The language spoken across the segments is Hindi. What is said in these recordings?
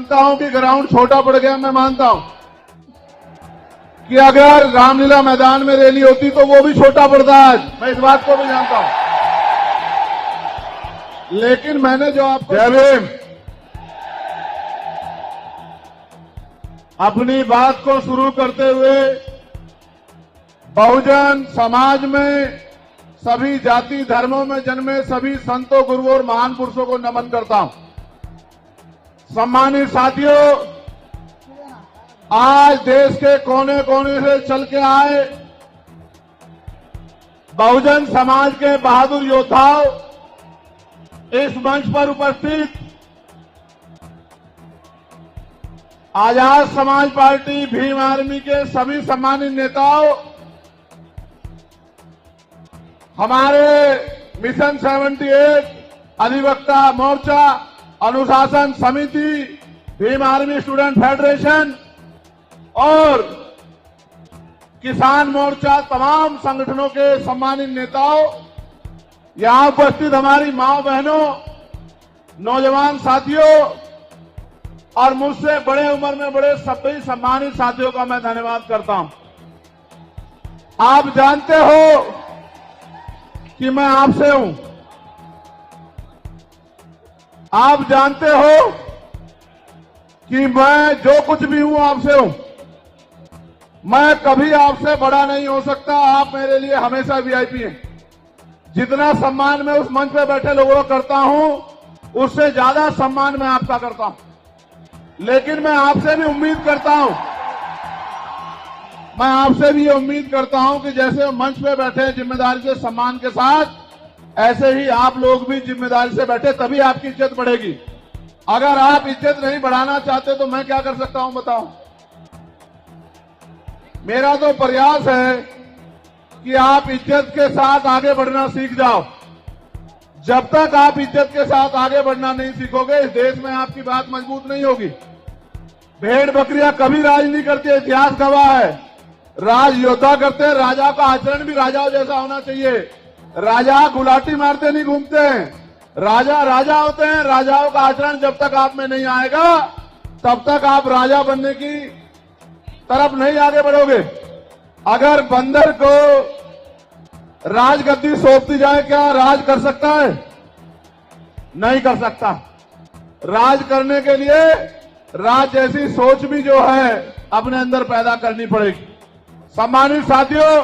मानता हूं कि ग्राउंड छोटा पड़ गया, मैं मानता हूं कि अगर रामलीला मैदान में रैली होती तो वो भी छोटा पड़ता है, मैं इस बात को भी जानता हूं। लेकिन मैंने जो आपको अपनी बात को शुरू करते हुए बहुजन समाज में सभी जाति धर्मों में जन्मे सभी संतों, गुरुओं और महान पुरुषों को नमन करता हूं। सम्मानित साथियों, आज देश के कोने कोने से चल के आए बहुजन समाज के बहादुर योद्धाओं, इस मंच पर उपस्थित आजाद समाज पार्टी भीम आर्मी के सभी सम्मानित नेताओं, हमारे मिशन 78 अधिवक्ता मोर्चा, अनुशासन समिति, भीम आर्मी स्टूडेंट फेडरेशन और किसान मोर्चा, तमाम संगठनों के सम्मानित नेताओं, यहां उपस्थित हमारी मां बहनों, नौजवान साथियों और मुझसे बड़े उम्र में बड़े सभी सम्मानित साथियों का मैं धन्यवाद करता हूं। आप जानते हो कि मैं आपसे हूं, आप जानते हो कि मैं जो कुछ भी हूं आपसे हूं। मैं कभी आपसे बड़ा नहीं हो सकता, आप मेरे लिए हमेशा वीआईपी हैं। जितना सम्मान मैं उस मंच पे बैठे लोगों को करता हूं, उससे ज्यादा सम्मान मैं आपका करता हूं। लेकिन मैं आपसे भी उम्मीद करता हूं, मैं आपसे भी ये उम्मीद करता हूं कि जैसे मंच पे बैठे जिम्मेदारी से सम्मान के साथ, ऐसे ही आप लोग भी जिम्मेदारी से बैठे, तभी आपकी इज्जत बढ़ेगी। अगर आप इज्जत नहीं बढ़ाना चाहते तो मैं क्या कर सकता हूं बताओ। मेरा तो प्रयास है कि आप इज्जत के साथ आगे बढ़ना सीख जाओ। जब तक आप इज्जत के साथ आगे बढ़ना नहीं सीखोगे, इस देश में आपकी बात मजबूत नहीं होगी। भेड़ बकरियां कभी राज नहीं करती, इतिहास गवाह है। राज योद्धा करते हैं, राजा का आचरण भी राजाओं जैसा होना चाहिए। राजा गुलाटी मारते नहीं घूमते हैं, राजा राजा होते हैं। राजाओं का आचरण जब तक आप में नहीं आएगा, तब तक आप राजा बनने की तरफ नहीं आगे बढ़ोगे। अगर बंदर को राजगद्दी सौंप दी जाए, क्या राज कर सकता है? नहीं कर सकता। राज करने के लिए राज जैसी सोच भी जो है अपने अंदर पैदा करनी पड़ेगी। सम्मानित साथियों,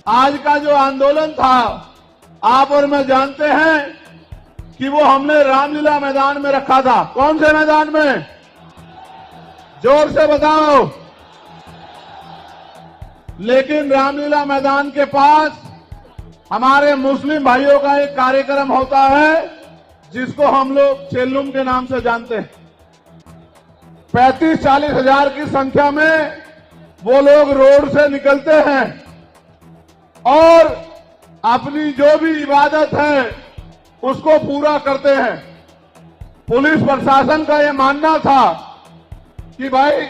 आज का जो आंदोलन था, आप और मैं जानते हैं कि वो हमने रामलीला मैदान में रखा था। कौन से मैदान में? जोर से बताओ। लेकिन रामलीला मैदान के पास हमारे मुस्लिम भाइयों का एक कार्यक्रम होता है जिसको हम लोग चेल्लुम के नाम से जानते हैं। 35-40 हजार की संख्या में वो लोग रोड से निकलते हैं और अपनी जो भी इबादत है उसको पूरा करते हैं। पुलिस प्रशासन का ये मानना था कि भाई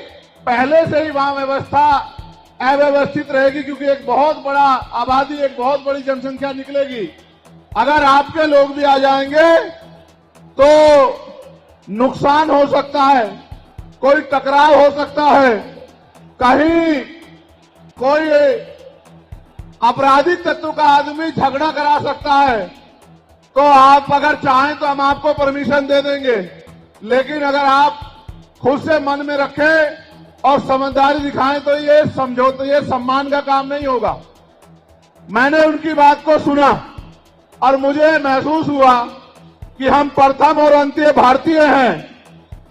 पहले से ही वहां व्यवस्था अव्यवस्थित रहेगी, क्योंकि एक बहुत बड़ा आबादी, एक बहुत बड़ी जनसंख्या निकलेगी। अगर आपके लोग भी आ जाएंगे तो नुकसान हो सकता है, कोई टकराव हो सकता है, कहीं कोई आपराधिक तत्व का आदमी झगड़ा करा सकता है। तो आप अगर चाहें तो हम आपको परमिशन दे देंगे, लेकिन अगर आप खुद से मन में रखें और समझदारी दिखाएं तो ये समझौते, ये सम्मान का काम नहीं होगा। मैंने उनकी बात को सुना और मुझे महसूस हुआ कि हम प्रथम और अंत्य भारतीय हैं।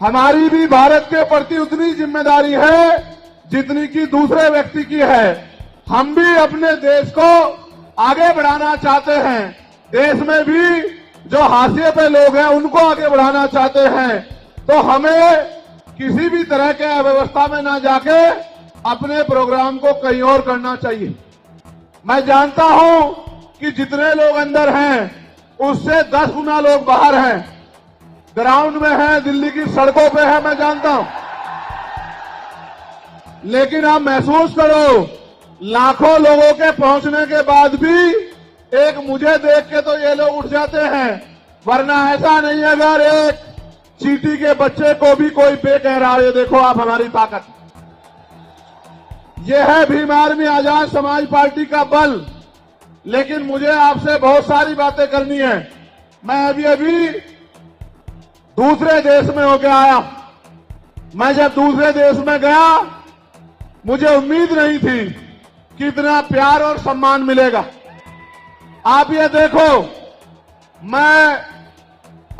हमारी भी भारत के प्रति उतनी जिम्मेदारी है जितनी कि दूसरे व्यक्ति की है। हम भी अपने देश को आगे बढ़ाना चाहते हैं। देश में भी जो हाशिए पे लोग हैं उनको आगे बढ़ाना चाहते हैं। तो हमें किसी भी तरह के अव्यवस्था में ना जाके अपने प्रोग्राम को कहीं और करना चाहिए। मैं जानता हूं कि जितने लोग अंदर हैं उससे 10 गुना लोग बाहर हैं, ग्राउंड में हैं, दिल्ली की सड़कों पे हैं, मैं जानता हूं। लेकिन आप महसूस करो, लाखों लोगों के पहुंचने के बाद भी एक मुझे देख के तो ये लोग उठ जाते हैं, वरना ऐसा नहीं है। अगर एक चींटी के बच्चे को भी कोई बे कह रहा है। ये देखो आप हमारी ताकत, ये है भीम आर्मी आजाद समाज पार्टी का बल। लेकिन मुझे आपसे बहुत सारी बातें करनी है। मैं अभी दूसरे देश में होके आया। मैं जब दूसरे देश में गया, मुझे उम्मीद नहीं थी कि इतना प्यार और सम्मान मिलेगा। आप ये देखो, मैं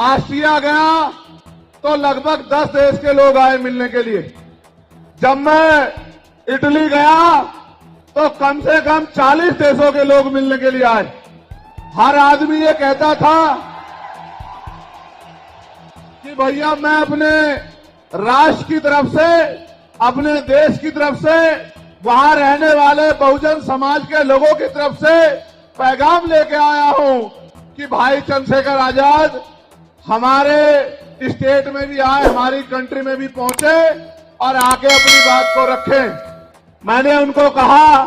ऑस्ट्रिया गया तो लगभग 10 देश के लोग आए मिलने के लिए। जब मैं इटली गया तो कम से कम 40 देशों के लोग मिलने के लिए आए। हर आदमी ये कहता था कि भैया मैं अपने राष्ट्र की तरफ से, अपने देश की तरफ से, वहां रहने वाले बहुजन समाज के लोगों की तरफ से पैगाम लेके आया हूं कि भाई चंद्रशेखर आजाद हमारे स्टेट में भी आए, हमारी कंट्री में भी पहुंचे और आके अपनी बात को रखें। मैंने उनको कहा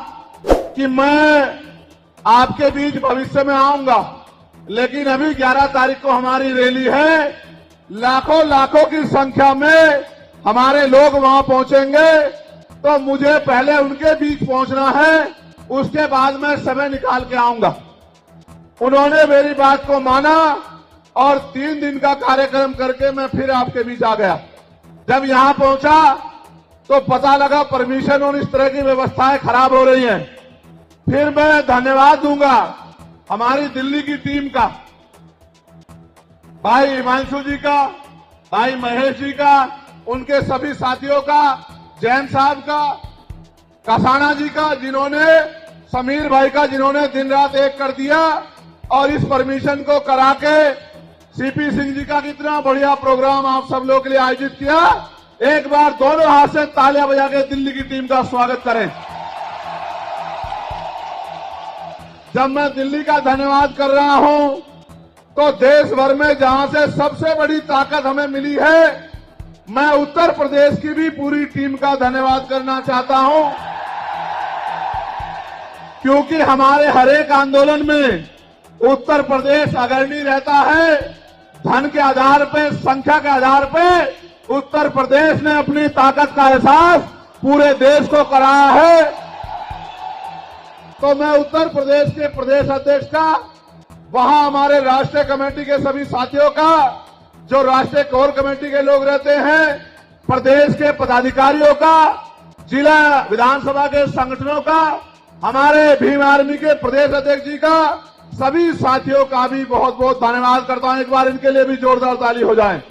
कि मैं आपके बीच भविष्य में आऊंगा, लेकिन अभी 11 तारीख को हमारी रैली है। लाखों लाखों की संख्या में हमारे लोग वहां पहुंचेंगे, तो मुझे पहले उनके बीच पहुंचना है, उसके बाद मैं समय निकाल के आऊंगा। उन्होंने मेरी बात को माना और 3 दिन का कार्यक्रम करके मैं फिर आपके बीच आ गया। जब यहां पहुंचा तो पता लगा परमिशन और इस तरह की व्यवस्थाएं खराब हो रही हैं। फिर मैं धन्यवाद दूंगा हमारी दिल्ली की टीम का, भाई हिमांशु जी का, भाई महेश जी का, उनके सभी साथियों का, जैन साहब का, कसाना जी का, जिन्होंने, समीर भाई का, जिन्होंने दिन रात एक कर दिया और इस परमिशन को करा के सीपी सिंह जी का कितना बढ़िया प्रोग्राम आप सब लोगों के लिए आयोजित किया। एक बार दोनों हाथ से तालियां बजा के दिल्ली की टीम का स्वागत करें। जब मैं दिल्ली का धन्यवाद कर रहा हूं तो देश भर में जहां से सबसे बड़ी ताकत हमें मिली है, मैं उत्तर प्रदेश की भी पूरी टीम का धन्यवाद करना चाहता हूं, क्योंकि हमारे हर एक आंदोलन में उत्तर प्रदेश अग्रणी रहता है। धन के आधार पे, संख्या के आधार पे उत्तर प्रदेश ने अपनी ताकत का एहसास पूरे देश को कराया है। तो मैं उत्तर प्रदेश के प्रदेश अध्यक्ष का, वहां हमारे राष्ट्रीय कमेटी के सभी साथियों का, जो राष्ट्रीय कोर कमेटी के लोग रहते हैं, प्रदेश के पदाधिकारियों का, जिला विधानसभा के संगठनों का, हमारे भीम आर्मी के प्रदेश अध्यक्ष जी का, सभी साथियों का भी बहुत बहुत धन्यवाद करता हूं। एक बार इनके लिए भी जोरदार ताली हो जाए।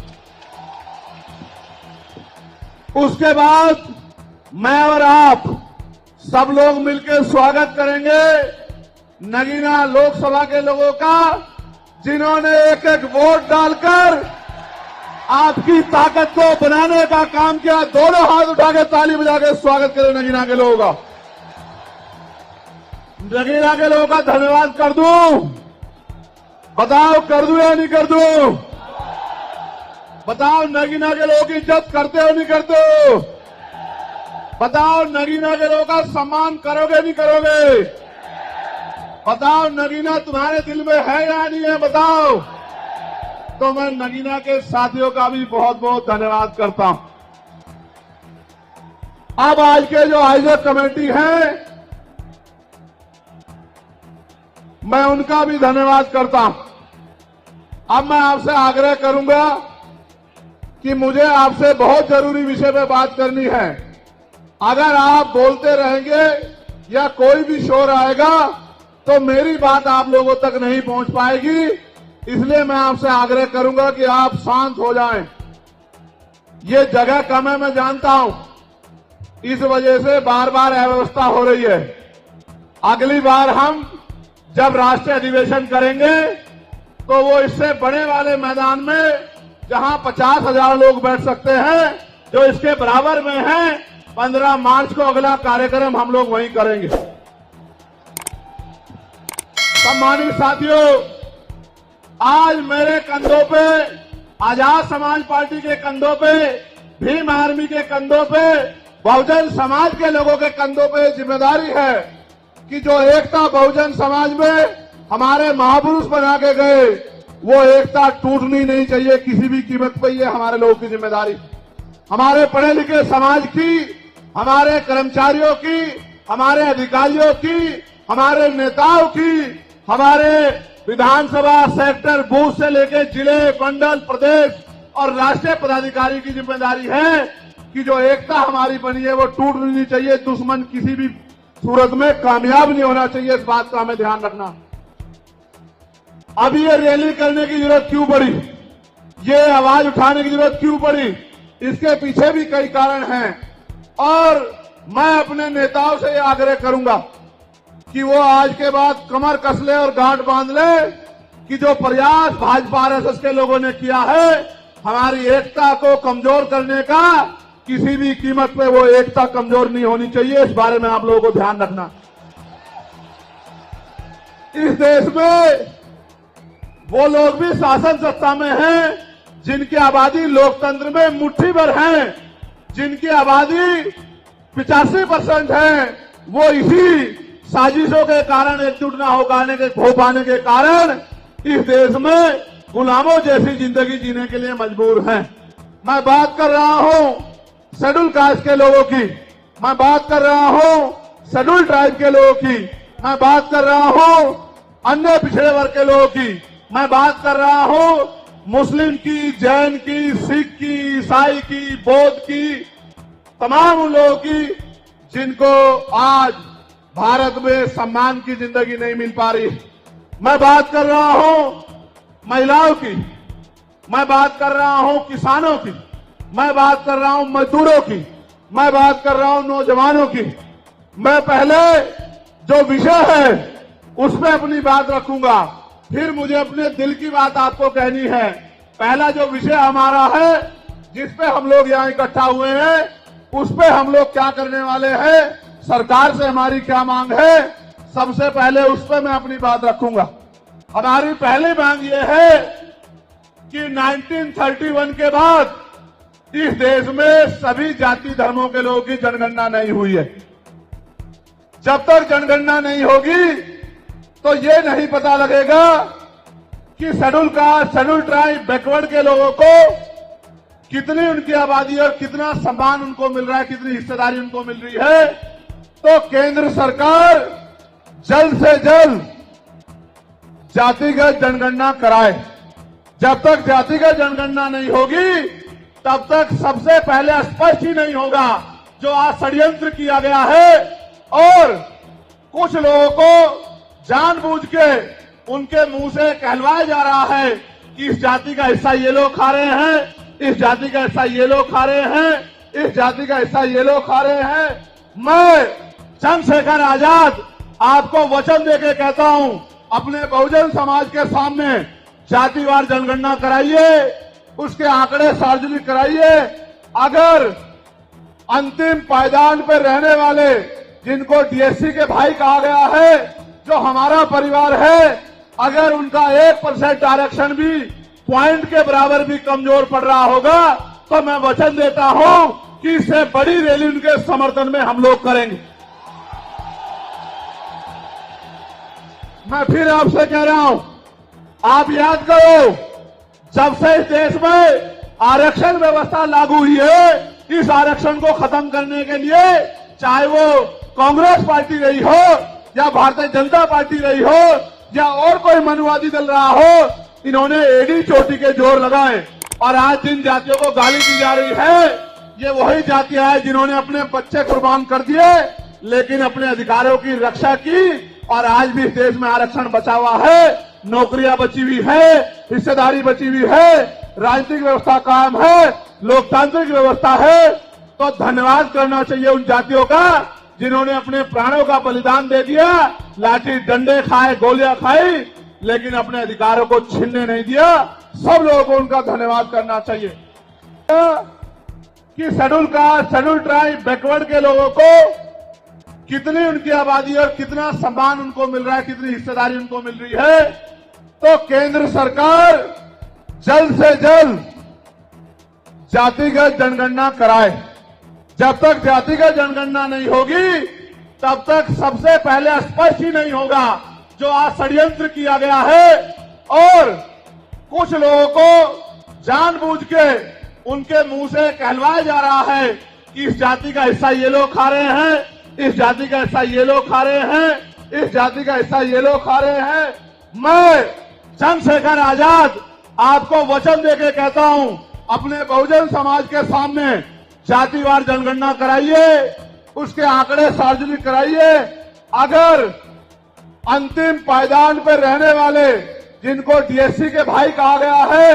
उसके बाद मैं और आप सब लोग मिलकर स्वागत करेंगे नगीना लोकसभा के लोगों का, जिन्होंने एक एक वोट डालकर आपकी ताकत को बनाने का काम किया। दोनों हाथ उठा के ताली बजा के स्वागत करें नगीना के लोगों का। नगीना के लोगों का धन्यवाद कर दूं? बताओ कर दूं या नहीं कर दूं? बताओ नगीना के लोगों की इज्जत करते हो नहीं करते हो? बताओ नगीना के लोगों का सम्मान करोगे नहीं करोगे? बताओ नगीना तुम्हारे दिल में है या नहीं है? बताओ। तो मैं नगीना के साथियों का भी बहुत बहुत धन्यवाद करता हूं। अब आज के जो आयोजक कमेटी है, मैं उनका भी धन्यवाद करता हूं। अब मैं आपसे आग्रह करूंगा कि मुझे आपसे बहुत जरूरी विषय पे बात करनी है। अगर आप बोलते रहेंगे या कोई भी शोर आएगा तो मेरी बात आप लोगों तक नहीं पहुंच पाएगी, इसलिए मैं आपसे आग्रह करूंगा कि आप शांत हो जाएं। ये जगह कम है, मैं जानता हूं, इस वजह से बार बार अव्यवस्था हो रही है। अगली बार हम जब राष्ट्रीय अधिवेशन करेंगे तो वो इससे बड़े वाले मैदान में, जहां 50,000 लोग बैठ सकते हैं, जो इसके बराबर में है, 15 मार्च को अगला कार्यक्रम हम लोग वहीं करेंगे। सम्मानित साथियों, आज मेरे कंधों पे, आजाद समाज पार्टी के कंधों पे, भीम आर्मी के कंधों पे, बहुजन समाज के लोगों के कंधों पे जिम्मेदारी है कि जो एकता बहुजन समाज में हमारे महापुरुष बना के गए, वो एकता टूटनी नहीं चाहिए किसी भी कीमत पर। ये हमारे लोगों की जिम्मेदारी, हमारे पढ़े लिखे समाज की, हमारे कर्मचारियों की, हमारे अधिकारियों की, हमारे नेताओं की, हमारे विधानसभा सेक्टर बूथ से लेकर जिले, मंडल, प्रदेश और राष्ट्रीय पदाधिकारी की जिम्मेदारी है कि जो एकता हमारी बनी है वो टूट नहीं चाहिए। दुश्मन किसी भी सूरत में कामयाब नहीं होना चाहिए, इस बात का हमें ध्यान रखना। अब ये रैली करने की जरूरत क्यों पड़ी, ये आवाज उठाने की जरूरत क्यों पड़ी, इसके पीछे भी कई कारण हैं। और मैं अपने नेताओं से ये आग्रह करूंगा कि वो आज के बाद कमर कस ले और गांठ बांध ले कि जो प्रयास भाजपा आरएसएस के लोगों ने किया है हमारी एकता को कमजोर करने का, किसी भी कीमत पे वो एकता कमजोर नहीं होनी चाहिए। इस बारे में आप लोगों को ध्यान रखना। इस देश में वो लोग भी शासन सत्ता में हैं जिनकी आबादी लोकतंत्र में मुट्ठी भर है, जिनकी आबादी 85% है, वो इसी साजिशों के कारण एकजुट न हो पाने के कारण इस देश में गुलामों जैसी जिंदगी जीने के लिए मजबूर हैं। मैं बात कर रहा हूं शेड्यूल कास्ट के लोगों की, मैं बात कर रहा हूं शेड्यूल ट्राइब के लोगों की, मैं बात कर रहा हूं अन्य पिछड़े वर्ग के लोगों की, मैं बात कर रहा हूं मुस्लिम की, जैन की, सिख की, ईसाई की, बौद्ध की, तमाम उन लोगों की जिनको आज भारत में सम्मान की जिंदगी नहीं मिल पा रही। मैं बात कर रहा हूं महिलाओं की, मैं बात कर रहा हूं किसानों की, मैं बात कर रहा हूं मजदूरों की, मैं बात कर रहा हूं नौजवानों की। मैं पहले जो विषय है उस पर अपनी बात रखूंगा, फिर मुझे अपने दिल की बात आपको कहनी है। पहला जो विषय हमारा है जिस पे हम लोग यहाँ इकट्ठा हुए हैं, उस पे हम लोग क्या करने वाले हैं, सरकार से हमारी क्या मांग है, सबसे पहले उस पे मैं अपनी बात रखूंगा। हमारी पहली मांग ये है कि 1931 के बाद इस देश में सभी जाति धर्मों के लोगों की जनगणना नहीं हुई है। जब तक जनगणना नहीं होगी तो ये नहीं पता लगेगा कि schedule caste, schedule tribe, backward के लोगों को कितनी उनकी आबादी और कितना सम्मान उनको मिल रहा है, कितनी हिस्सेदारी उनको मिल रही है। तो केंद्र सरकार जल्द से जल्द जातिगत जनगणना कराए। जब तक जातिगत जनगणना नहीं होगी तब तक सबसे पहले स्पष्ट ही नहीं होगा जो आज षड्यंत्र किया गया है और कुछ लोगों को जानबूझ के उनके मुंह से कहलवाया जा रहा है कि इस जाति का हिस्सा ये लोग खा रहे हैं, इस जाति का हिस्सा ये लोग खा रहे हैं, इस जाति का हिस्सा ये लोग खा रहे हैं। मैं चंद्रशेखर आजाद आपको वचन देके कहता हूं, अपने बहुजन समाज के सामने जातिवार जनगणना कराइए, उसके आंकड़े सार्वजनिक कराइए। अगर अंतिम पायदान पर रहने वाले जिनको डीएससी के भाई कहा गया है, जो हमारा परिवार है, अगर उनका 1% आरक्षण भी पॉइंट के बराबर भी कमजोर पड़ रहा होगा तो मैं वचन देता हूं कि इससे बड़ी रैली उनके समर्थन में हम लोग करेंगे। मैं फिर आपसे कह रहा हूं, आप याद करो, जब से इस देश में आरक्षण व्यवस्था लागू हुई है, इस आरक्षण को खत्म करने के लिए चाहे वो कांग्रेस पार्टी रही हो या भारतीय जनता पार्टी रही हो या और कोई मनुवादी दल रहा हो, इन्होंने एड़ी चोटी के जोर लगाए। और आज जिन जातियों को गाली दी जा रही है, ये वही जातियां हैं जिन्होंने अपने बच्चे कुर्बान कर दिए लेकिन अपने अधिकारों की रक्षा की और आज भी इस देश में आरक्षण बचा हुआ है, नौकरियां बची हुई है, हिस्सेदारी बची हुई है, राजनीतिक व्यवस्था कायम है, लोकतांत्रिक व्यवस्था है। तो धन्यवाद करना चाहिए उन जातियों का जिन्होंने अपने प्राणों का बलिदान दे दिया, लाठी डंडे खाए, गोलियां खाई, लेकिन अपने अधिकारों को छीनने नहीं दिया। सब लोगों को उनका धन्यवाद करना चाहिए कि schedule caste, schedule tribe, backward के लोगों को कितनी उनकी आबादी और कितना सम्मान उनको मिल रहा है, कितनी हिस्सेदारी उनको मिल रही है। तो केंद्र सरकार जल्द से जल्द जातिगत जनगणना कराए। जब तक जातिगत जनगणना नहीं होगी तब तक सबसे पहले स्पष्ट ही नहीं होगा जो आज षड्यंत्र किया गया है और कुछ लोगों को जानबूझ के उनके मुंह से कहलवाया जा रहा है कि इस जाति का हिस्सा ये लोग खा रहे हैं, इस जाति का हिस्सा ये लोग खा रहे हैं, इस जाति का हिस्सा ये लोग खा रहे हैं। मैं चंद्रशेखर आजाद आपको वचन देके कहता हूं, अपने बहुजन समाज के सामने जातिवार जनगणना कराइए, उसके आंकड़े सार्वजनिक कराइए। अगर अंतिम पायदान पर रहने वाले, जिनको डीएससी के भाई कहा गया है,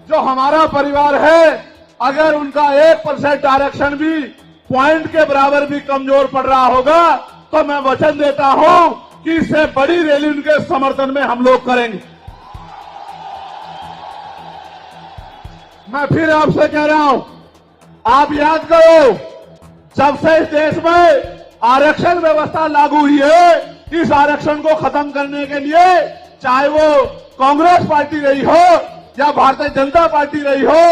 जो हमारा परिवार है, अगर उनका 1% आरक्षण भी पॉइंट के बराबर भी कमजोर पड़ रहा होगा, तो मैं वचन देता हूं कि इससे बड़ी रैली उनके समर्थन में हम लोग करेंगे। मैं फिर आपसे कह रहा हूं, आप याद करो, जब से इस देश में आरक्षण व्यवस्था लागू हुई है, इस आरक्षण को खत्म करने के लिए चाहे वो कांग्रेस पार्टी रही हो या भारतीय जनता पार्टी रही हो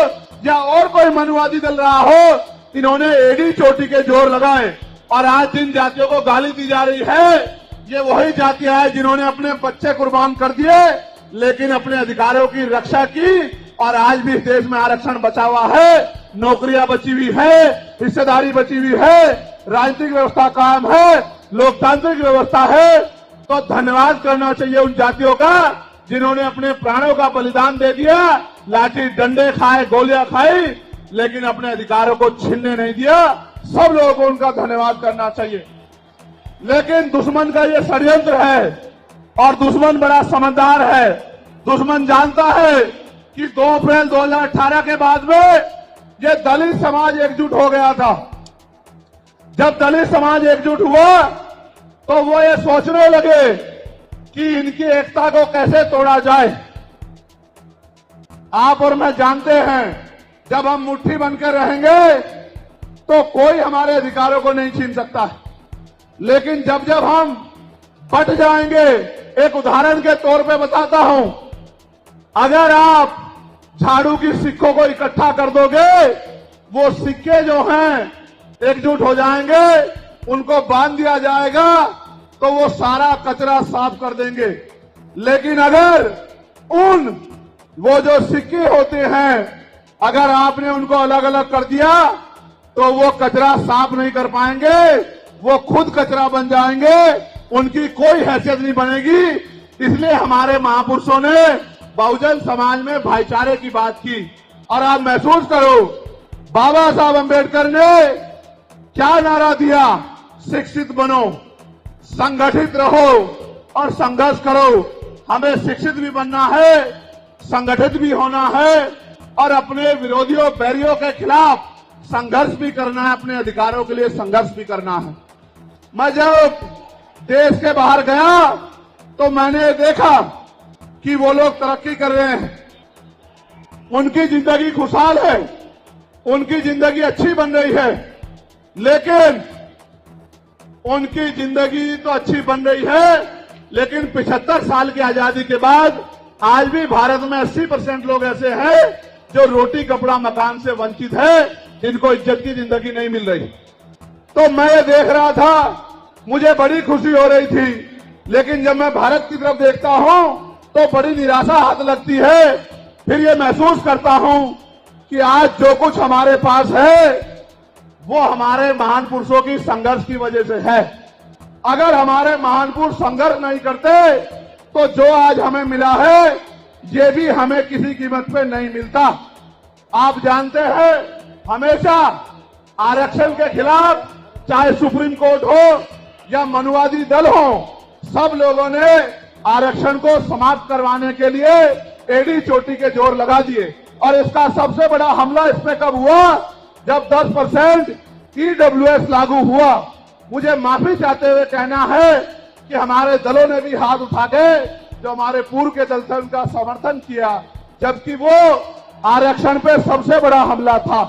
या और कोई मनुवादी दल रहा हो, इन्होंने एडी चोटी के जोर लगाए। और आज जिन जातियों को गाली दी जा रही है, ये वही जातियां हैं जिन्होंने अपने बच्चे कुर्बान कर दिए, लेकिन अपने अधिकारों की रक्षा की। और आज भी इस देश में आरक्षण बचा हुआ है, नौकरियां बची हुई है, हिस्सेदारी बची हुई है, राजनीतिक व्यवस्था कायम है, लोकतांत्रिक व्यवस्था है। तो धन्यवाद करना चाहिए उन जातियों का जिन्होंने अपने प्राणों का बलिदान दे दिया, लाठी डंडे खाए, गोलियां खाई, लेकिन अपने अधिकारों को छीनने नहीं दिया। सब लोगों को उनका धन्यवाद करना चाहिए। लेकिन दुश्मन का ये षड्यंत्र है और दुश्मन बड़ा समझदार है। दुश्मन जानता है कि 2 अप्रैल 2018 के बाद में ये दलित समाज एकजुट हो गया था। जब दलित समाज एकजुट हुआ तो वो ये सोचने लगे कि इनकी एकता को कैसे तोड़ा जाए। आप और मैं जानते हैं, जब हम मुट्ठी बनकर रहेंगे तो कोई हमारे अधिकारों को नहीं छीन सकता। लेकिन जब जब हम बट जाएंगे, एक उदाहरण के तौर पे बताता हूं, अगर आप झाड़ू की सिक्कों को इकट्ठा कर दोगे, वो सिक्के जो हैं एकजुट हो जाएंगे, उनको बांध दिया जाएगा तो वो सारा कचरा साफ कर देंगे। लेकिन अगर वो जो सिक्के होते हैं, अगर आपने उनको अलग अलग कर दिया तो वो कचरा साफ नहीं कर पाएंगे, वो खुद कचरा बन जाएंगे, उनकी कोई हैसियत नहीं बनेगी। इसलिए हमारे महापुरुषों ने बहुजन समाज में भाईचारे की बात की। और आप महसूस करो, बाबा साहब अंबेडकर ने क्या नारा दिया? शिक्षित बनो, संगठित रहो और संघर्ष करो। हमें शिक्षित भी बनना है, संगठित भी होना है और अपने विरोधियों बैरियों के खिलाफ संघर्ष भी करना है, अपने अधिकारों के लिए संघर्ष भी करना है। मैं जब देश के बाहर गया तो मैंने देखा कि वो लोग तरक्की कर रहे हैं, उनकी जिंदगी खुशहाल है, उनकी जिंदगी अच्छी बन रही है। लेकिन उनकी जिंदगी तो अच्छी बन रही है, लेकिन 75 साल की आजादी के बाद आज भी भारत में 80% लोग ऐसे हैं जो रोटी कपड़ा मकान से वंचित है, जिनको इज्जत की जिंदगी नहीं मिल रही। तो मैं ये देख रहा था, मुझे बड़ी खुशी हो रही थी। लेकिन जब मैं भारत की तरफ देखता हूं तो बड़ी निराशा हाथ लगती है। फिर ये महसूस करता हूं कि आज जो कुछ हमारे पास है वो हमारे महान पुरुषों की संघर्ष की वजह से है। अगर हमारे महान पुरुष संघर्ष नहीं करते तो जो आज हमें मिला है ये भी हमें किसी कीमत पे नहीं मिलता। आप जानते हैं, हमेशा आरक्षण के खिलाफ चाहे सुप्रीम कोर्ट हो या मनुवादी दल हो, सब लोगों ने आरक्षण को समाप्त करवाने के लिए एडी चोटी के जोर लगा दिए। और इसका सबसे बड़ा हमला इस पे कब हुआ? जब 10% EWS लागू हुआ। मुझे माफी चाहते हुए कहना है कि हमारे दलों ने भी हाथ उठा के, जो हमारे पूर्व के दल थे, उनका समर्थन किया, जबकि वो आरक्षण पे सबसे बड़ा हमला था।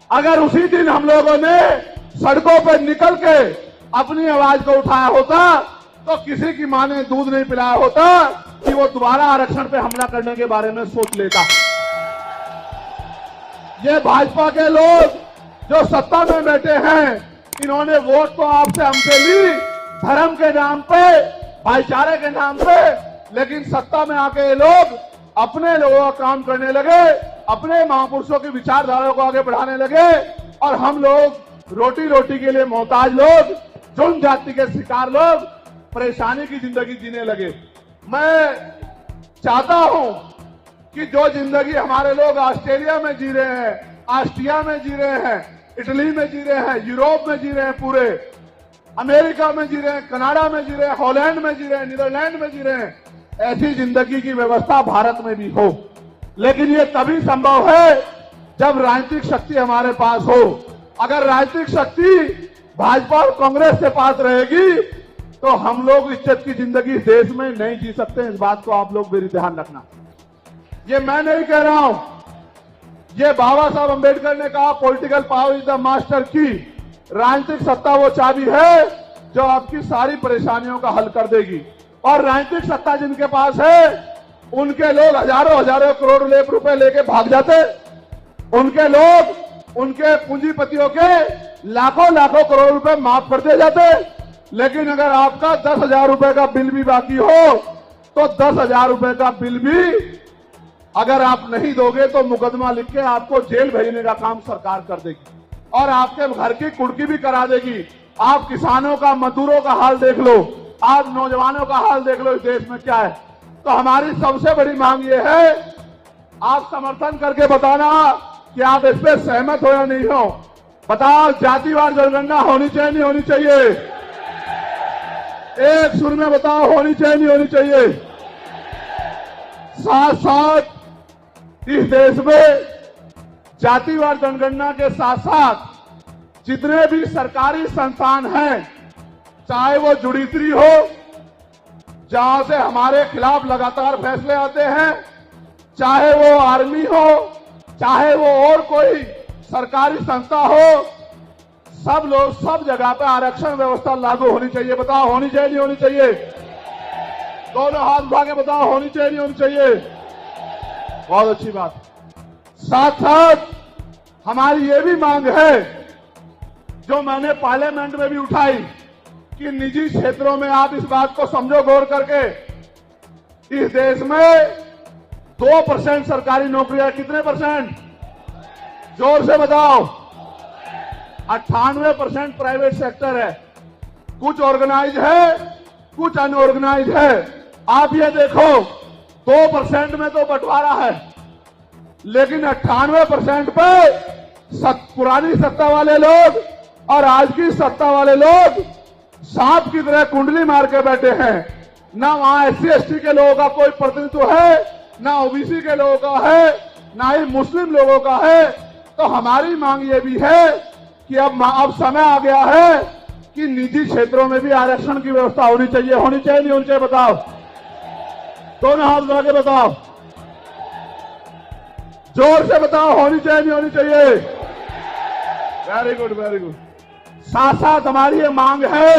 अगर उसी दिन हम लोगों ने सड़कों पर निकल के अपनी आवाज को उठाया होता तो किसी की मां ने दूध नहीं पिलाया होता कि वो दोबारा आरक्षण पे हमला करने के बारे में सोच लेता। ये भाजपा के लोग जो सत्ता में बैठे हैं, इन्होंने वोट तो आपसे हमसे ली धर्म के नाम पे, भाईचारे के नाम पे, लेकिन सत्ता में आके ये लोग अपने लोगों का काम करने लगे, अपने महापुरुषों की विचारधारा को आगे बढ़ाने लगे और हम लोग रोटी रोटी के लिए मोहताज लोग, जुल्म जाति के शिकार लोग परेशानी की जिंदगी जीने लगे। मैं चाहता हूं कि जो जिंदगी हमारे लोग ऑस्ट्रेलिया में जी रहे हैं, ऑस्ट्रिया में जी रहे हैं, इटली में जी रहे हैं, यूरोप में जी रहे हैं, पूरे अमेरिका में जी रहे हैं, कनाडा में जी रहे हैं, हॉलैंड में जी रहे हैं, नीदरलैंड में जी रहे हैं, ऐसी जिंदगी की व्यवस्था भारत में भी हो। लेकिन ये तभी संभव है जब राजनीतिक शक्ति हमारे पास हो। अगर राजनीतिक शक्ति भाजपा और कांग्रेस के पास रहेगी तो हम लोग इज्जत की जिंदगी देश में नहीं जी सकते। इस बात को आप लोग मेरी ध्यान रखना। ये मैं नहीं कह रहा हूं, ये बाबा साहब अंबेडकर ने कहा, political power is the master की। राजनीतिक सत्ता वो चाबी है जो आपकी सारी परेशानियों का हल कर देगी। और राजनीतिक सत्ता जिनके पास है उनके लोग हजारों हजारों करोड़ रुपए लेके भाग जाते, उनके लोग उनके पूंजीपतियों के लाखों लाखों करोड़ रुपए माफ कर दिए जाते। लेकिन अगर आपका 10,000 रुपए का बिल भी बाकी हो तो 10,000 रुपए का बिल भी अगर आप नहीं दोगे तो मुकदमा लिख के आपको जेल भेजने का काम सरकार कर देगी और आपके घर की कुर्की भी करा देगी। आप किसानों का, मजदूरों का हाल देख लो, आप नौजवानों का हाल देख लो इस देश में क्या है। तो हमारी सबसे बड़ी मांग ये है, आप समर्थन करके बताना कि आप इस पे सहमत हो या नहीं हो। बताओ, जातिवार जनगणना होनी चाहिए नहीं होनी चाहिए? एक सुर में बताओ, होनी चाहिए नहीं होनी चाहिए? साथ साथ इस देश में जातिवार जनगणना के साथ साथ जितने भी सरकारी संस्थान हैं, चाहे वो जुडिशरी हो जहां से हमारे खिलाफ लगातार फैसले आते हैं, चाहे वो आर्मी हो, चाहे वो और कोई सरकारी संस्था हो, सब लोग सब जगह पे आरक्षण व्यवस्था लागू होनी चाहिए। बताओ, होनी चाहिए नहीं होनी चाहिए? दोनों हाथ उठा के बताओ, होनी चाहिए नहीं होनी चाहिए? बहुत अच्छी बात। साथ साथ हमारी ये भी मांग है जो मैंने पार्लियामेंट में भी उठाई कि निजी क्षेत्रों में आप इस बात को समझो गौर करके, इस देश में 2% सरकारी नौकरियां, कितने परसेंट? जोर से बताओ। 98% प्राइवेट सेक्टर है। कुछ ऑर्गेनाइज है, कुछ अनऑर्गेनाइज है। आप ये देखो, 2% में तो बंटवारा है, लेकिन 98% पे पुरानी सत्ता वाले लोग और आज की सत्ता वाले लोग सांप की तरह कुंडली मार के बैठे हैं। ना वहां SC/ST के लोगों का कोई प्रतिनिधित्व है, ना OBC के लोगों का है, ना ही मुस्लिम लोगों का है। तो हमारी मांग ये भी है कि अब समय आ गया है कि निजी क्षेत्रों में भी आरक्षण की व्यवस्था होनी चाहिए। होनी चाहिए नहीं होनी चाहिए? बताओ, दोनों हाथ उठा के बताओ, जोर से बताओ, होनी चाहिए नहीं होनी चाहिए? Very good, very good. साथ साथ हमारी ये मांग है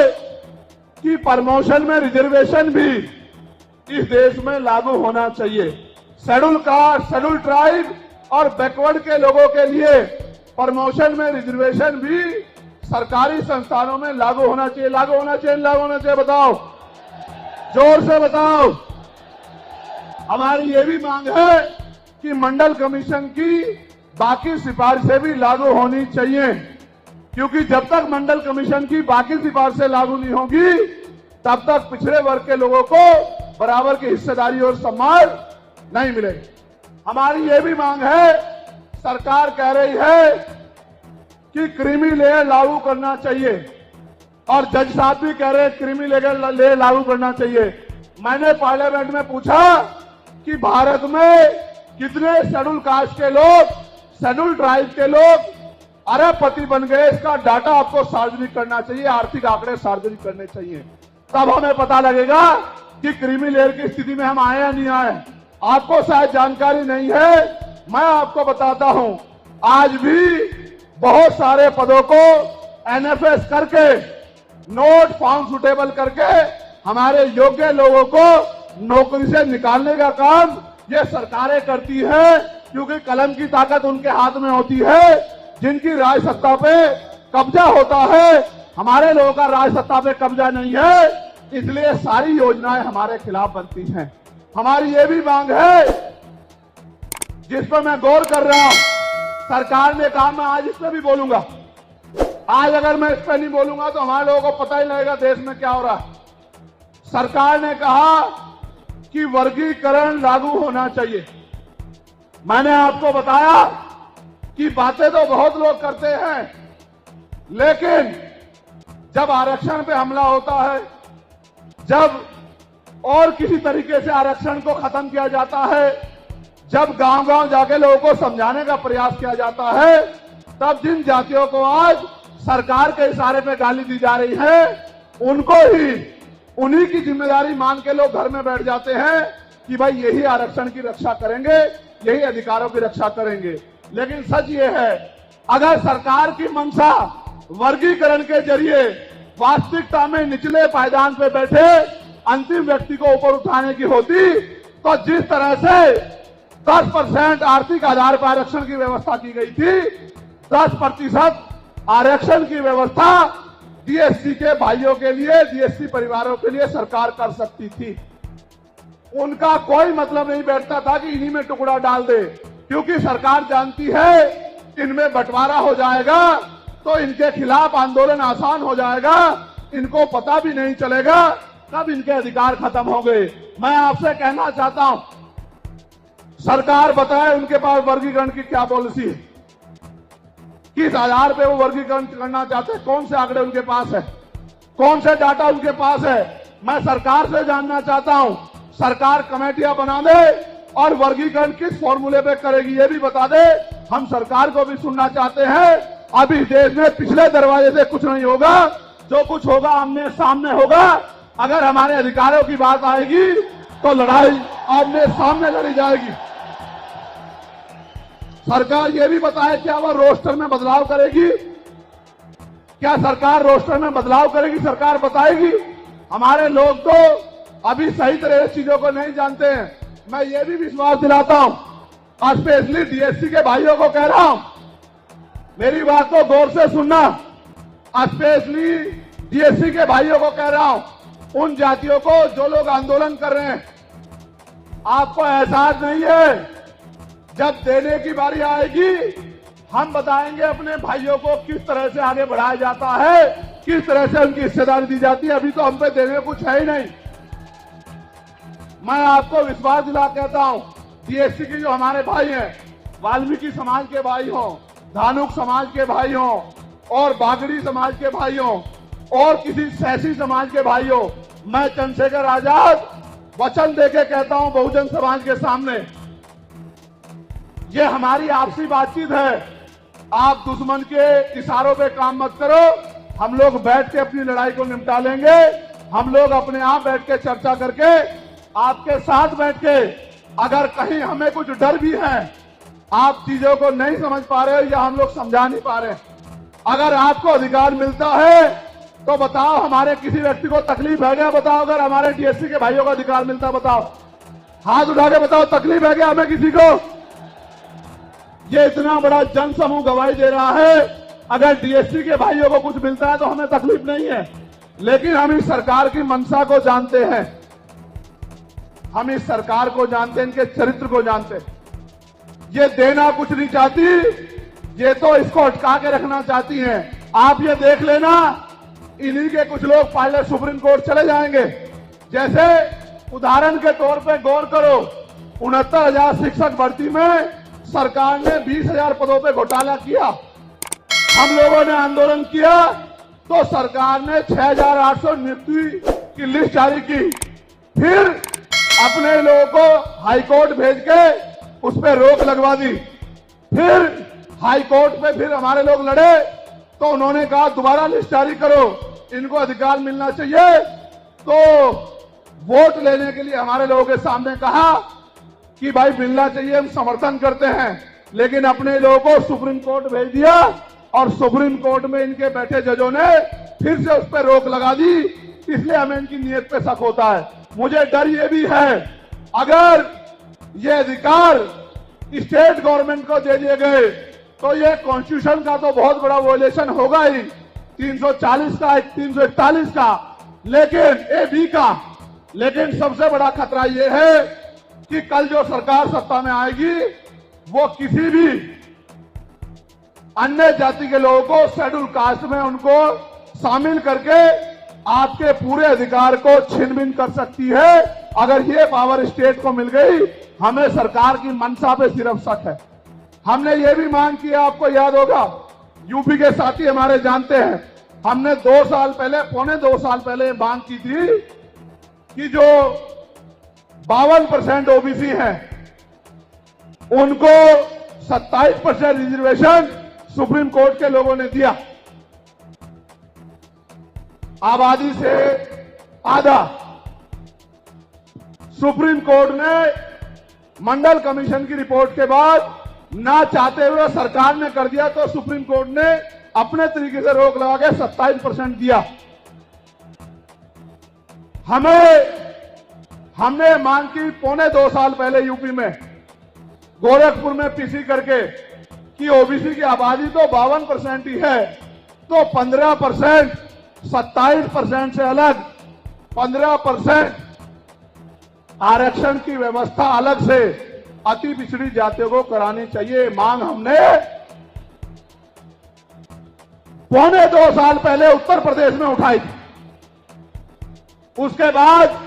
कि प्रमोशन में रिजर्वेशन भी इस देश में लागू होना चाहिए। शेड्यूल कास्ट, शेड्यूल ट्राइब और बैकवर्ड के लोगों के लिए प्रमोशन में रिजर्वेशन भी सरकारी संस्थानों में लागू होना चाहिए। लागू होना चाहिए, लागू होना चाहिए? बताओ, जोर से बताओ। हमारी ये भी मांग है कि मंडल कमीशन की बाकी सिफारिशें भी लागू होनी चाहिए, क्योंकि जब तक मंडल कमीशन की बाकी सिफारिशें लागू नहीं होगी तब तक पिछड़े वर्ग के लोगों को बराबर की हिस्सेदारी और सम्मान नहीं मिलेगी। हमारी ये भी मांग है, सरकार कह रही है कि क्रीमी लेयर लागू करना चाहिए और जज साहब भी कह रहे हैं क्रीमी लेयर लागू करना चाहिए। मैंने पार्लियामेंट में पूछा कि भारत में कितने शेड्यूल कास्ट के लोग, शेड्यूल ट्राइब के लोग अरबपति बन गए, इसका डाटा आपको सार्वजनिक करना चाहिए, आर्थिक आंकड़े सार्वजनिक करने चाहिए। तब हमें पता लगेगा कि क्रीमी लेयर की स्थिति में हम आए या नहीं आए। आपको शायद जानकारी नहीं है, मैं आपको बताता हूं, आज भी बहुत सारे पदों को NFS करके, नोट फाउंड सुटेबल करके हमारे योग्य लोगों को नौकरी से निकालने का काम ये सरकारें करती है, क्योंकि कलम की ताकत उनके हाथ में होती है। जिनकी राज सत्ता पे कब्जा होता है, हमारे लोगों का राज सत्ता पे कब्जा नहीं है, इसलिए सारी योजनाएं हमारे खिलाफ बनती हैं। हमारी ये भी मांग है जिस पर मैं गौर कर रहा हूं। सरकार ने कहा, मैं आज इस पर भी बोलूंगा। आज अगर मैं इस पर नहीं बोलूंगा तो हमारे लोगों को पता ही लगेगा देश में क्या हो रहा है। सरकार ने कहा कि वर्गीकरण लागू होना चाहिए। मैंने आपको बताया कि बातें तो बहुत लोग करते हैं, लेकिन जब आरक्षण पे हमला होता है, जब और किसी तरीके से आरक्षण को खत्म किया जाता है, जब गांव-गांव जाके लोगों को समझाने का प्रयास किया जाता है, तब जिन जातियों को आज सरकार के इशारे पे गाली दी जा रही है, उनको ही उन्हीं की जिम्मेदारी मान के लोग घर में बैठ जाते हैं कि भाई यही आरक्षण की रक्षा करेंगे, यही अधिकारों की रक्षा करेंगे। लेकिन सच ये है, अगर सरकार की मंशा वर्गीकरण के जरिए वास्तविकता में निचले पायदान पे बैठे अंतिम व्यक्ति को ऊपर उठाने की होती, तो जिस तरह से 10% आर्थिक आधार पर आरक्षण की व्यवस्था की गई थी, 10% आरक्षण की व्यवस्था डीएससी के भाइयों के लिए, डीएससी परिवारों के लिए सरकार कर सकती थी। उनका कोई मतलब नहीं बैठता था कि इन्हीं में टुकड़ा डाल दे, क्योंकि सरकार जानती है इनमें बंटवारा हो जाएगा तो इनके खिलाफ आंदोलन आसान हो जाएगा, इनको पता भी नहीं चलेगा कब इनके अधिकार खत्म हो गए। मैं आपसे कहना चाहता हूं, सरकार बताए उनके पास वर्गीकरण की क्या पॉलिसी है, किस आधार पे वो वर्गीकरण करना चाहते हैं, कौन से आंकड़े उनके पास है, कौन से डाटा उनके पास है। मैं सरकार से जानना चाहता हूं, सरकार कमेटियां बना दे और वर्गीकरण किस फॉर्मूले पे करेगी ये भी बता दे। हम सरकार को भी सुनना चाहते हैं। अभी देश में पिछले दरवाजे से कुछ नहीं होगा, जो कुछ होगा आमने सामने होगा। अगर हमारे अधिकारों की बात आएगी तो लड़ाई आमने सामने लड़ी जाएगी। सरकार ये भी बताए क्या वह रोस्टर में बदलाव करेगी, क्या सरकार रोस्टर में बदलाव करेगी, सरकार बताएगी। हमारे लोग तो अभी सही तरह से चीजों को नहीं जानते हैं। मैं ये भी विश्वास दिलाता हूं, स्पेशली डीएससी के भाइयों को कह रहा हूं, मेरी बात को गौर से सुनना। स्पेशली डीएससी के भाइयों को कह रहा हूं, उन जातियों को जो लोग आंदोलन कर रहे हैं, आपको एहसास नहीं है, जब देने की बारी आएगी हम बताएंगे अपने भाइयों को किस तरह से आगे बढ़ाया जाता है, किस तरह से उनकी हिस्सेदारी दी जाती है। अभी तो हम पे देने कुछ है ही नहीं। मैं आपको विश्वास दिला कहता हूं, डीएससी के जो हमारे भाई हैं, वाल्मीकि समाज के भाई हों, धानुक समाज के भाई हों और बागड़ी समाज के भाई हों और किसी सैसी समाज के भाई हों, मैं चंद्रशेखर आजाद वचन देके कहता हूं बहुजन समाज के सामने, ये हमारी आपसी बातचीत है। आप दुश्मन के इशारों पे काम मत करो, हम लोग बैठ के अपनी लड़ाई को निपटा लेंगे। हम लोग अपने आप बैठ के चर्चा करके आपके साथ बैठ के, अगर कहीं हमें कुछ डर भी है, आप चीजों को नहीं समझ पा रहे हो या हम लोग समझा नहीं पा रहे, अगर आपको अधिकार मिलता है तो बताओ, हमारे किसी व्यक्ति को तकलीफ है क्या, बताओ। अगर हमारे डीएससी के भाइयों को अधिकार मिलता है बताओ, हाथ उठा के बताओ, तकलीफ है क्या हमें किसी को। ये इतना बड़ा जन समूह गवाही दे रहा है, अगर डीएससी के भाइयों को कुछ मिलता है तो हमें तकलीफ नहीं है। लेकिन हम इस सरकार की मंशा को जानते हैं, हम इस सरकार को जानते हैं, इनके चरित्र को जानते हैं। ये देना कुछ नहीं चाहती, ये तो इसको अटका के रखना चाहती हैं। आप ये देख लेना, इन्हीं के कुछ लोग पहले सुप्रीम कोर्ट चले जाएंगे। जैसे उदाहरण के तौर पे गौर करो, 69,000 शिक्षक भर्ती में सरकार ने 20,000 पदों पे घोटाला किया। हम लोगों ने आंदोलन किया तो सरकार ने 6,800 नियुक्ति की लिस्ट जारी की। फिर अपने लोगों को हाईकोर्ट भेज के उस पर रोक लगवा दी। फिर हाईकोर्ट पे फिर हमारे लोग लड़े तो उन्होंने कहा दोबारा लिस्ट जारी करो, इनको अधिकार मिलना चाहिए। तो वोट लेने के लिए हमारे लोगों के सामने कहा कि भाई मिलना चाहिए, हम समर्थन करते हैं। लेकिन अपने लोगों को सुप्रीम कोर्ट भेज दिया और सुप्रीम कोर्ट में इनके बैठे जजों ने फिर से उस पर रोक लगा दी। इसलिए हमें इनकी नीयत पे शक होता है। मुझे डर ये भी है, अगर ये अधिकार स्टेट गवर्नमेंट को दे दिए गए तो ये कॉन्स्टिट्यूशन का तो बहुत बड़ा वॉयलेशन होगा ही, 340 का, 341 का, लेकिन AB का। लेकिन सबसे बड़ा खतरा ये है कि कल जो सरकार सत्ता में आएगी वो किसी भी अन्य जाति के लोगों को शेड्यूल कास्ट में उनको शामिल करके आपके पूरे अधिकार को छीन बीन कर सकती है। अगर ये पावर स्टेट को मिल गई, हमें सरकार की मंशा पे सिर्फ शक है। हमने ये भी मांग की, आपको याद होगा, यूपी के साथी हमारे जानते हैं, हमने 2 साल पहले, पौने 2 साल पहले मांग की थी कि जो 52% ओबीसी हैं उनको 27% रिजर्वेशन सुप्रीम कोर्ट के लोगों ने दिया। आबादी से आधा सुप्रीम कोर्ट ने मंडल कमीशन की रिपोर्ट के बाद ना चाहते हुए सरकार ने कर दिया, तो सुप्रीम कोर्ट ने अपने तरीके से रोक लगा के 27% दिया। हमने मांग की पौने 2 साल पहले यूपी में गोरखपुर में पीसी करके कि ओबीसी की आबादी तो 52% ही है, तो 15% 27% से अलग 15% आरक्षण की व्यवस्था अलग से अति पिछड़ी जातियों को करानी चाहिए। मांग हमने पौने 2 साल पहले उत्तर प्रदेश में उठाई थी। उसके बाद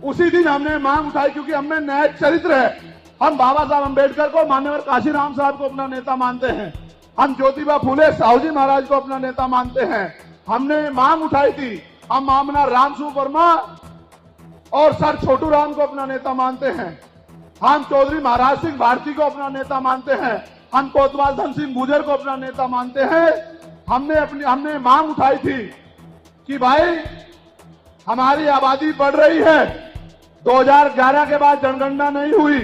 उसी दिन हमने मांग उठाई, क्योंकि हमें न्यायिक चरित्र है। हम बाबा साहब अंबेडकर को, मान्यवर काशीराम साहब को अपना नेता मानते हैं। हम ज्योतिबा फुले साहू जी महाराज को अपना नेता मानते हैं। हमने मांग उठाई थी, हम मामला रामसू वर्मा और सर छोटू राम को अपना नेता मानते हैं। हम चौधरी महाराज सिंह भारती को अपना नेता मानते हैं। हम कोतवाल धन सिंह गुर्जर को अपना नेता मानते हैं। हमने मांग उठाई थी कि भाई हमारी आबादी बढ़ रही है। 2011 के बाद जनगणना नहीं हुई,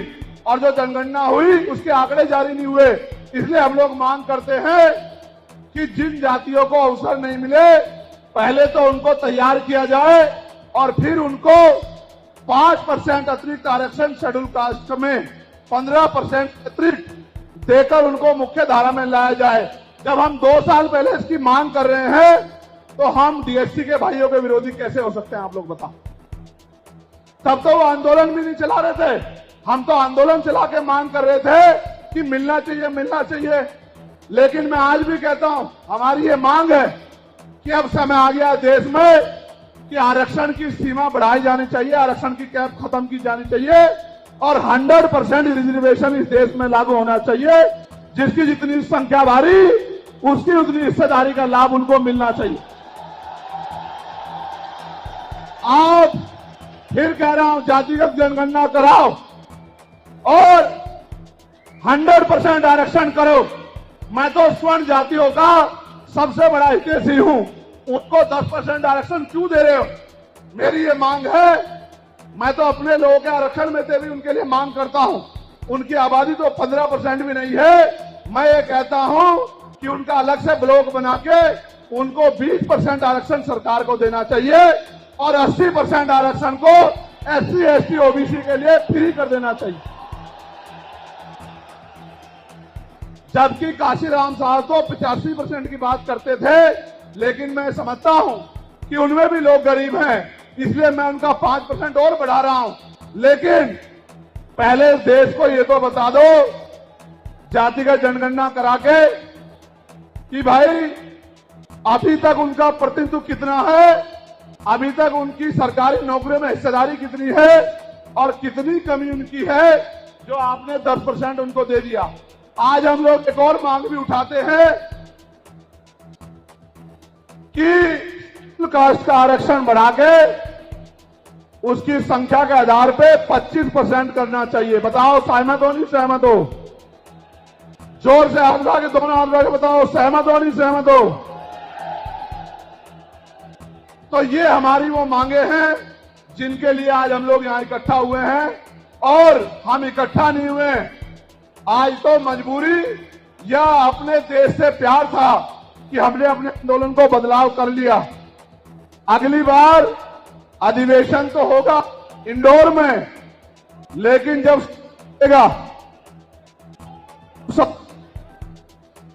और जो जनगणना हुई उसके आंकड़े जारी नहीं हुए। इसलिए हम लोग मांग करते हैं कि जिन जातियों को अवसर नहीं मिले, पहले तो उनको तैयार किया जाए और फिर उनको 5% अतिरिक्त आरक्षण शेड्यूल कास्ट में 15% अतिरिक्त देकर उनको मुख्य धारा में लाया जाए। जब हम 2 साल पहले इसकी मांग कर रहे हैं, तो हम डीएससी के भाइयों के विरोधी कैसे हो सकते हैं, आप लोग बताओ। तब तो वो आंदोलन भी नहीं चला रहे थे। हम तो आंदोलन चला के मांग कर रहे थे कि मिलना चाहिए, मिलना चाहिए। लेकिन मैं आज भी कहता हूं, हमारी ये मांग है कि अब समय आ गया देश में कि आरक्षण की सीमा बढ़ाई जानी चाहिए, आरक्षण की कैप खत्म की जानी चाहिए और 100% रिजर्वेशन इस देश में लागू होना चाहिए। जिसकी जितनी संख्या भारी, उसकी उतनी हिस्सेदारी का लाभ उनको मिलना चाहिए। आप फिर कह रहा हूं, जातिगत जनगणना कराओ और 100% आरक्षण करो। मैं तो स्वर्ण जातियों का सबसे बड़ा हितैषी हूं, उनको 10% आरक्षण क्यों दे रहे हो? मेरी ये मांग है। मैं तो अपने लोगों के आरक्षण में से भी उनके लिए मांग करता हूं। उनकी आबादी तो 15% भी नहीं है। मैं ये कहता हूं कि उनका अलग से ब्लॉक बना के उनको 20% आरक्षण सरकार को देना चाहिए और 80% आरक्षण को SC, ST, OBC के लिए फ्री कर देना चाहिए। जबकि काशीराम साहब तो 85% की बात करते थे, लेकिन मैं समझता हूं कि उनमें भी लोग गरीब हैं, इसलिए मैं उनका 5% और बढ़ा रहा हूं। लेकिन पहले देश को ये तो बता दो, जातिगत जनगणना करा के, कि भाई अभी तक उनका प्रतिनिधित्व कितना है, अभी तक उनकी सरकारी नौकरियों में हिस्सेदारी कितनी है और कितनी कमी उनकी है जो आपने 10% उनको दे दिया। आज हम लोग एक और मांग भी उठाते हैं कि कास्ट का आरक्षण बढ़ा के उसकी संख्या के आधार पे 25% करना चाहिए। बताओ सहमत हो नहीं सहमत हो? जोर से हाथ उठा के, दोनों हाथ उठा के बताओ सहमत हो नहीं सहमत हो? तो ये हमारी वो मांगे हैं जिनके लिए आज हम लोग यहां इकट्ठा हुए हैं। और हम इकट्ठा नहीं हुए आज तो मजबूरी या अपने देश से प्यार था कि हमने अपने आंदोलन को बदलाव कर लिया। अगली बार अधिवेशन तो होगा इंदौर में, लेकिन जब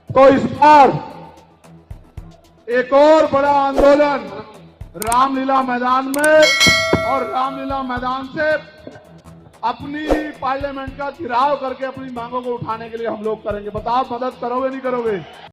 तो इस बार एक और बड़ा आंदोलन रामलीला मैदान में, और रामलीला मैदान से अपनी ही पार्लियामेंट का घेराव करके अपनी मांगों को उठाने के लिए हम लोग करेंगे। बताओ मदद करोगे नहीं करोगे?